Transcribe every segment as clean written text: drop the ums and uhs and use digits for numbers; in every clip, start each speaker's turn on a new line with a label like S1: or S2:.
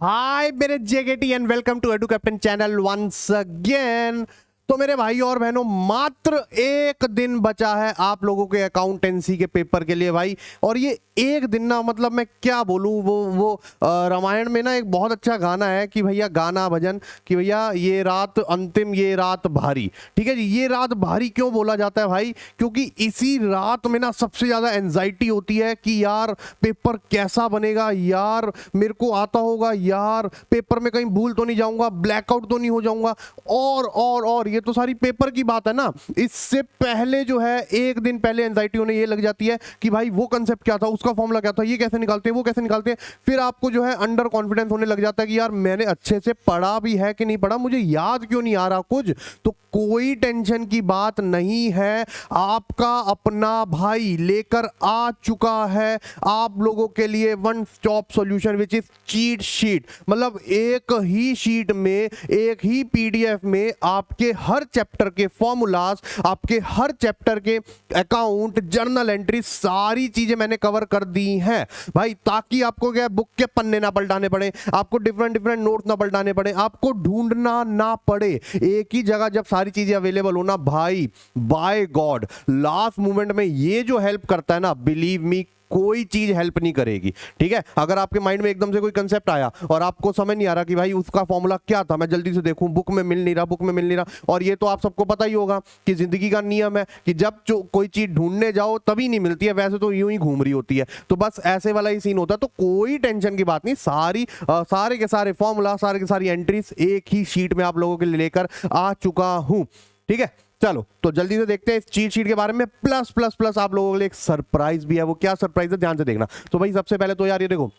S1: हाय मेरे जेकेटी and welcome to edu captain channel once again. तो मेरे भाई और बहनों, मात्र एक दिन बचा है आप लोगों के अकाउंटेंसी के पेपर के लिए भाई। और ये एक दिन ना, मतलब मैं क्या बोलूं, वो रामायण में ना एक बहुत अच्छा गाना है कि भैया, गाना भजन कि भैया ये रात अंतिम, ये रात भारी। ठीक है जी, ये रात भारी क्यों बोला जाता है भाई? क्योंकि इसी रात में ना सबसे ज्यादा एंजाइटी होती है कि यार पेपर कैसा बनेगा, यार मेरे को आता होगा, यार पेपर में कहीं भूल तो नहीं जाऊंगा, ब्लैकआउट तो नहीं हो जाऊंगा। और ये तो सारी पेपर की बात है ना। इससे पहले जो है, एक दिन पहले एंजाइटी होने ये लग जाती है कि भाई वो कंसेप्ट क्या था, उसका फॉर्मूला क्या था, ये कैसे निकालते हैं, वो कैसे निकालते हैं। फिर आपको जो है अंडर कॉन्फिडेंस होने लग जाता है कि यार मैंने अच्छे से पढ़ा भी है कि नहीं पढ़ा, मुझे याद क्यों नहीं आ रहा कुछ। तो कोई टेंशन की बात नहीं है, आपका अपना भाई लेकर आ चुका है आप लोगों के लिए one stop solution which is cheat sheet. मतलब एक ही शीट में, एक ही पीडीएफ में आपके हर चैप्टर के फॉर्मूलाज, आपके हर चैप्टर के अकाउंट, जर्नल एंट्री, सारी चीजें मैंने कवर कर दी हैं भाई, ताकि आपको क्या बुक के पन्ने ना पलटाने पड़े, आपको डिफरेंट डिफरेंट नोट्स ना पलटाने पड़े, आपको ढूंढना ना पड़े। एक ही जगह जब सारी चीजें अवेलेबल हो ना भाई, बाय गॉड लास्ट मोमेंट में ये जो हेल्प करता है ना, बिलीव मी, कोई चीज हेल्प नहीं करेगी। ठीक है, अगर आपके माइंड में एकदम से कोई कंसेप्ट आया और आपको समझ नहीं आ रहा कि भाई उसका फॉर्मूला क्या था, मैं जल्दी से देखूं, बुक में मिल नहीं रहा, बुक में मिल नहीं रहा। और ये तो आप सबको पता ही होगा कि जिंदगी का नियम है कि जब जो कोई चीज ढूंढने जाओ तभी नहीं मिलती है, वैसे तो यूं ही घूम रही होती है। तो बस ऐसे वाला ही सीन होता है। तो कोई टेंशन की बात नहीं, सारे के सारे फॉर्मूला, सारे के सारी एंट्रीज एक ही शीट में आप लोगों के लिए लेकर आ चुका हूं। ठीक है, चलो तो जल्दी से देखते हैं इस चीट शीट के बारे में। प्लस प्लस प्लस आप लोगों के लिए एक सरप्राइज भी है। वो क्या सरप्राइज है, ध्यान से देखना। तो भाई सबसे पहले तो यार ये देखो,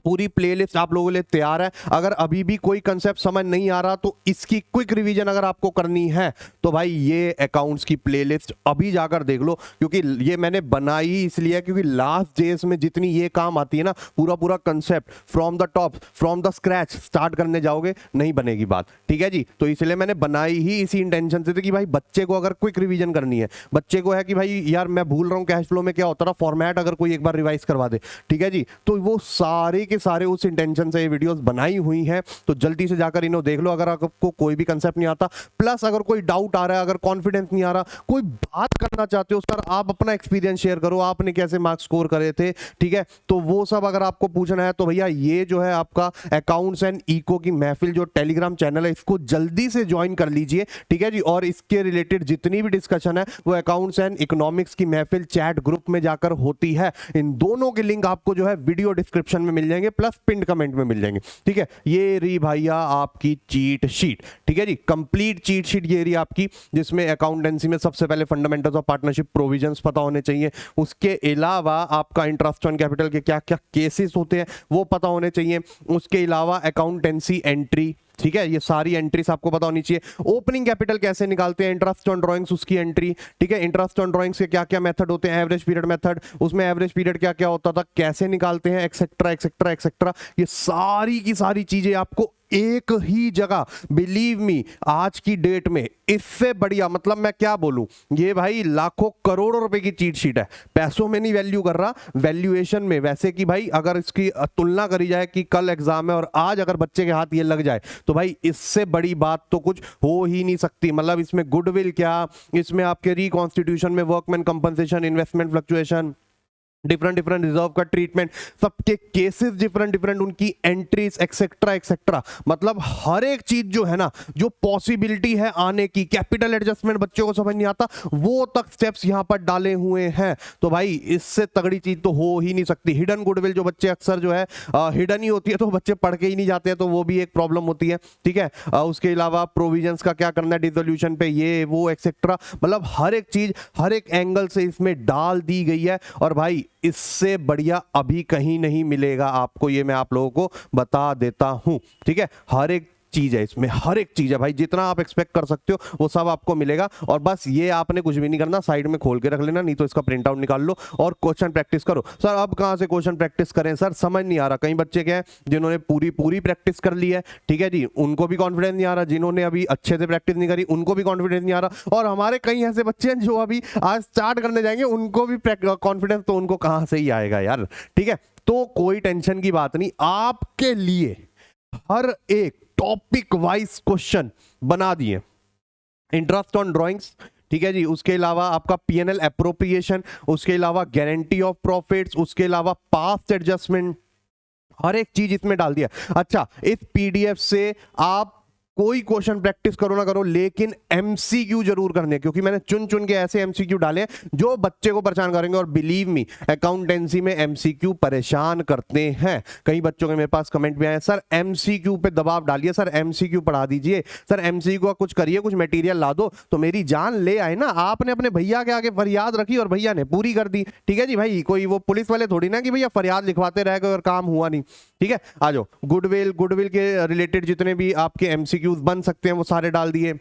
S1: पूरी प्लेलिस्ट आप लोगों के लिए तैयार है। अगर अभी भी कोई कंसेप्ट समझ नहीं आ रहा तो इसकी क्विक रिवीजन अगर आपको करनी है तो भाई ये अकाउंट्स की प्लेलिस्ट अभी जाकर देख लो, क्योंकि ये मैंने बनाई ही इसलिए क्योंकि लास्ट जेएस में जितनी ये काम आती है ना, पूरा पूरा concept from the top, from the scratch start करने जाओगे नहीं बनेगी बात। ठीक है जी, तो इसलिए मैंने बनाई ही इसी इंटेंशन से थी कि भाई बच्चे को अगर क्विक रिवीजन करनी है, बच्चे को है कि भाई यार मैं भूल रहा हूं कैश फ्लो में क्या होता था, फॉर्मेट अगर कोई एक बार रिवाइज करवा दे। ठीक है जी, तो वो सारे के सारे उस इंटेंशन से ये वीडियोस बनाई हुई हैं। तो जल्दी से जाकर इन्हें देख लो अगर आपको कोई भी कंसेप्ट नहीं आता। प्लस अगर कोई डाउट आ रहा है, अगर कॉन्फिडेंस नहीं आ रहा, कोई बात करना चाहते हो सर, आप अपना एक्सपीरियंस शेयर करो, आपने कैसे मार्क्स स्कोर करे थे। ठीक है, तो वो सब अगर आपको पूछना है तो भैया ये जो है आपका अकाउंट्स एंड इको की महफिल जो टेलीग्राम चैनल है, इसको जल्दी से ज्वाइन कर लीजिए। ठीक है जी, और इसके रिलेटेड जितनी भी डिस्कशन है वो अकाउंट्स एंड इकोनॉमिक्स की महफिल चैट ग्रुप में जाकर होती है। इन दोनों के लिंक आपको जो है वीडियो डिस्क्रिप्शन में मिल जाएंगे, प्लस पिन कमेंट में मिल जाएंगे। ठीक है, ये रही भैया आपकी चीट शीट। ठीक है जी, कंप्लीट चीट शीट ये रही आपकी, जिसमें अकाउंटेंसी में सबसे पहले फंडामेंटल्स ऑफ पार्टनरशिप प्रोविजंस पता होने चाहिए। उसके अलावा आपका इंटरेस्ट ऑन कैपिटल के क्या क्या केसेस होते हैं वो पता होने चाहिए। उसके अलावा अकाउंटेंसी एंट्री, ठीक है, ये सारी एंट्रीज आपको पता होनी चाहिए। ओपनिंग कैपिटल कैसे निकालते हैं, इंटरेस्ट ऑन ड्राइंग्स उसकी एंट्री। ठीक है, इंटरेस्ट ऑन ड्राइंग्स के क्या क्या मेथड होते हैं, एवरेज पीरियड मेथड, उसमें एवरेज पीरियड क्या क्या होता था, कैसे निकालते हैं, एक्सेट्रा एक्सेट्रा एक्सेट्रा। ये सारी की सारी चीजें आपको एक ही जगह, बिलीव मी, आज की डेट में इससे बढ़िया, मतलब मैं क्या बोलूं, ये भाई लाखों करोड़ों रुपए की चीट शीट है। पैसों में नहीं वैल्यू कर रहा, वैल्यूएशन में। वैसे कि भाई अगर इसकी तुलना करी जाए कि कल एग्जाम है और आज अगर बच्चे के हाथ ये लग जाए तो भाई इससे बड़ी बात तो कुछ हो ही नहीं सकती। मतलब इसमें गुडविल क्या, इसमें आपके रिकॉन्स्टिट्यूशन में workman compensation, investment fluctuation, different different reserve का ट्रीटमेंट, सबके केसेस डिफरेंट डिफरेंट, उनकी एंट्रीज एक्सेट्रा एक्सेट्रा। मतलब हर एक चीज जो है ना, जो पॉसिबिलिटी है आने की, कैपिटल एडजस्टमेंट बच्चों को समझ नहीं आता, वो तक स्टेप्स यहां पर डाले हुए हैं। तो भाई इससे तगड़ी चीज तो हो ही नहीं सकती। हिडन गुडविल जो बच्चे अक्सर जो है हिडन ही होती है, तो बच्चे पढ़ के ही नहीं जाते हैं, तो वो भी एक प्रॉब्लम होती है। ठीक है, उसके अलावा प्रोविजंस का क्या करना है, डिसोल्यूशन पे ये वो एक्सेट्रा। मतलब हर एक चीज हर एक एंगल से इसमें डाल दी गई है। और भाई इससे बढ़िया अभी कहीं नहीं मिलेगा आपको, ये मैं आप लोगों को बता देता हूं। ठीक है, हर एक चीज है इसमें, हर एक चीज है भाई, जितना आप एक्सपेक्ट कर सकते हो वो सब आपको मिलेगा। और बस ये आपने कुछ भी नहीं करना, साइड में खोल के रख लेना, नहीं तो इसका प्रिंट आउट निकाल लो और क्वेश्चन प्रैक्टिस करो। सर अब कहां से क्वेश्चन प्रैक्टिस करें सर, समझ नहीं आ रहा। कई बच्चे क्या है जिन्होंने पूरी पूरी प्रैक्टिस कर ली है, ठीक है जी, उनको भी कॉन्फिडेंस नहीं आ रहा। जिन्होंने अभी अच्छे से प्रैक्टिस नहीं करी उनको भी कॉन्फिडेंस नहीं आ रहा। और हमारे कई ऐसे बच्चे हैं जो अभी आज स्टार्ट करने जाएंगे, उनको भी कॉन्फिडेंस तो उनको कहां से ही आएगा यार। ठीक है, तो कोई टेंशन की बात नहीं, आपके लिए हर एक टॉपिक वाइज क्वेश्चन बना दिए। इंटरेस्ट ऑन ड्राइंग्स, ठीक है जी, उसके अलावा आपका पीएनएल एप्रोप्रिएशन, उसके अलावा गारंटी ऑफ प्रॉफिट्स, उसके अलावा पास्ट एडजस्टमेंट, हर एक चीज इसमें डाल दिया। अच्छा, इस पीडीएफ से आप कोई क्वेश्चन प्रैक्टिस करो ना करो, लेकिन एमसीक्यू जरूर करने, क्योंकि मैंने चुन चुन के ऐसे एमसीक्यू डाले हैं जो बच्चे को परेशान करेंगे। और बिलीव मी, अकाउंटेंसी में एमसीक्यू परेशान करते हैं। कई बच्चों के मेरे पास कमेंट भी आए, सर एमसीक्यू पे दबाव डालिए, सर एमसीक्यू पढ़ा दीजिए, सर एमसीक्यू का कुछ करिए, कुछ मटेरियल ला दो। तो मेरी जान ले आए ना, आपने अपने भैया के आगे फरियाद रखी और भैया ने पूरी कर दी। ठीक है जी भाई, कोई वो पुलिस वाले थोड़ी ना कि भैया फरियाद लिखवाते रह गए और काम हुआ नहीं। ठीक है, आ जाओ। गुडविल के रिलेटेड जितने भी आपके एमसीक्यूज बन सकते हैं वो सारे डाल दिए।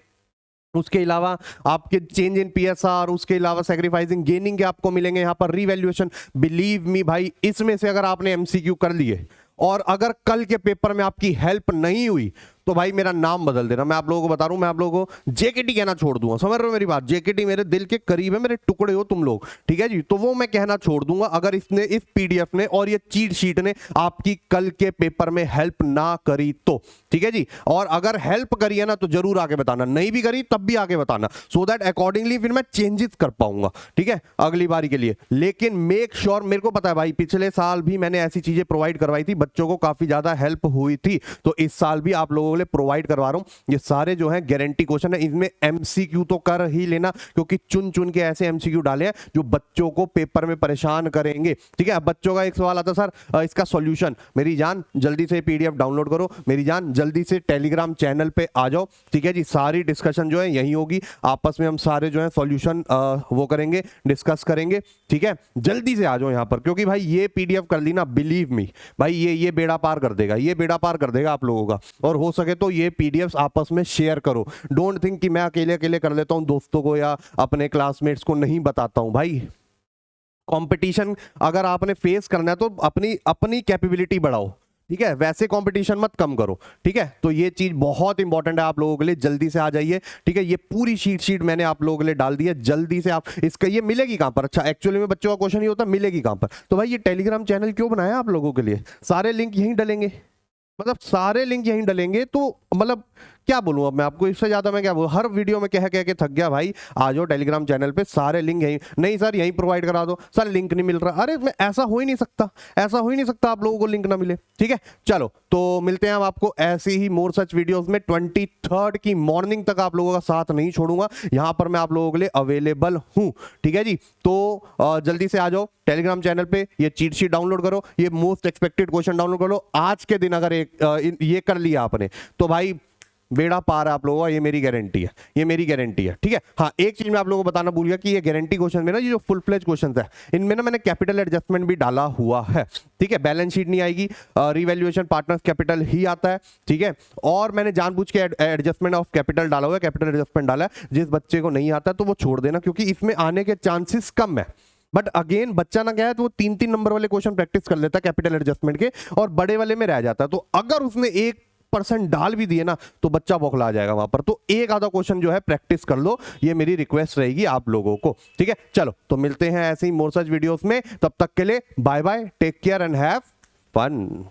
S1: उसके अलावा आपके चेंज इन पीएसआर, उसके अलावा सैक्रिफाइसिंग गेनिंग के आपको मिलेंगे यहाँ पर, रीवैल्यूएशन। बिलीव मी भाई, इसमें से अगर आपने एमसीक्यू कर लिए और अगर कल के पेपर में आपकी हेल्प नहीं हुई तो भाई मेरा नाम बदल देना। मैं आप लोगों को बता रहा हूं, मैं आप लोगों को जेकेटी कहना छोड़ दूंगा। समझ रहे हो मेरी बात? जेकेटी मेरे दिल के करीब है, मेरे टुकड़े हो तुम लोग, ठीक है जी। तो वो मैं कहना छोड़ दूंगा अगर इसने, इस पीडीएफ ने और ये चीट शीट ने आपकी कल के पेपर में हेल्प ना करी तो, ठीक है जी। और अगर हेल्प करी है ना तो जरूर आगे बताना, नहीं भी करी तब भी आगे बताना, सो दैट अकॉर्डिंगली फिर मैं चेंजेस कर पाऊंगा, ठीक है, अगली बारी के लिए। लेकिन मेक श्योर, मेरे को पता है भाई पिछले साल भी मैंने ऐसी चीजें प्रोवाइड करवाई थी, बच्चों को काफी ज्यादा हेल्प हुई थी, तो इस साल भी आप लोगों के लिए प्रोवाइड करवा रहा हूं। ये सारे जो है गारंटी क्वेश्चन है, इसमें एमसीक्यू तो कर ही लेना, क्योंकि चुन चुन के ऐसे एमसीक्यू डाले हैं जो बच्चों को पेपर में परेशान करेंगे। ठीक है, अब बच्चों का एक सवाल आता है, सर इसका सॉल्यूशन। मेरी जान जल्दी से पीडीएफ डाउनलोड करो, मेरी जान जल्दी से टेलीग्राम चैनल पे आ जाओ, ठीक है जी। सारी डिस्कशन जो है यही होगी, आपस में हम सारे जो है सॉल्यूशन वो करेंगे, डिस्कस करेंगे, ठीक है। जल्दी से आ जाओ यहाँ पर, क्योंकि भाई ये पीडीएफ कर ली ना, बिलीव मी भाई ये बेड़ा पार कर देगा, ये बेड़ा पार कर देगा आप लोगों का। और हो सके तो ये पीडीएफ्स आपस में शेयर करो। डोंट थिंक कि मैं अकेले अकेले कर लेता हूं, दोस्तों को या अपने क्लासमेट्स को नहीं बताता हूं। भाई कंपटीशन अगर आपने फेस करना है तो अपनी कैपेबिलिटी बढ़ाओ, ठीक है, वैसे कंपटीशन मत कम करो, ठीक है। तो ये चीज बहुत इंपॉर्टेंट है आप लोगों के लिए, जल्दी से आ जाइए, ठीक है। ये पूरी शीट मैंने आप लोगों के लिए डाल दी है, जल्दी से आप इसका, ये मिलेगी कहां पर? अच्छा, एक्चुअली में बच्चों का क्वेश्चन ही होता मिलेगी कहां पर? तो भाई ये टेलीग्राम चैनल क्यों बनाया आप लोगों के लिए? सारे लिंक यहीं डलेंगे, मतलब सारे लिंक यहीं डलेंगे। तो मतलब क्या बोलूं अब मैं आपको, इससे ज्यादा मैं क्या बोलूं, हर वीडियो में कह के थक गया भाई। आ जाओ टेलीग्राम चैनल पे, सारे लिंक यहीं। नहीं सर यहीं प्रोवाइड करा दो, सर लिंक नहीं मिल रहा। अरे ऐसा हो ही नहीं सकता, ऐसा हो ही नहीं सकता आप लोगों को लिंक ना मिले, ठीक है। चलो तो मिलते हैं हम आपको ऐसे ही मोर सच वीडियोस में। 23 की मॉर्निंग तक आप लोगों का साथ नहीं छोड़ूंगा, यहां पर मैं आप लोगों के लिए अवेलेबल हूं, ठीक है जी। तो जल्दी से आ जाओ टेलीग्राम चैनल पे, ये चीट शीट डाउनलोड करो, ये मोस्ट एक्सपेक्टेड क्वेश्चन डाउनलोड कर लो। आज के दिन अगर ये कर लिया आपने तो भाई बेड़ा पार है आप लोगों का, ये मेरी गारंटी है, ये मेरी गारंटी है, ठीक है। हाँ, एक चीज मैं आप लोगों को बताना भूल गया कि ये गारंटी क्वेश्चन में ना, ये जो फुल फ्लेज क्वेश्चन है इनमें ना मैंने कैपिटल एडजस्टमेंट भी डाला हुआ है, ठीक है। बैलेंस शीट नहीं आएगी, रिवैल्यूएशन पार्टनर्स कैपिटल ही आता है, ठीक है। और मैंने जानबूझ के एडजस्टमेंट ऑफ कैपिटल डाला हुआ है, कैपिटल एडजस्टमेंट डाला है। जिस बच्चे को नहीं आता तो वो छोड़ देना, क्योंकि इसमें आने के चांसेस कम है। बट अगेन बच्चा ना क्या है तो वो 3-3 नंबर वाले क्वेश्चन प्रैक्टिस कर लेता है कैपिटल एडजस्टमेंट के, और बड़े वाले में रह जाता है। तो अगर उसने 1% डाल भी दिए ना तो बच्चा बौखला जाएगा वहां पर। तो एक आधा क्वेश्चन जो है प्रैक्टिस कर लो, ये मेरी रिक्वेस्ट रहेगी आप लोगों को, ठीक है। चलो तो मिलते हैं ऐसे ही मोर सच वीडियोस में, तब तक के लिए bye bye, take care and have fun.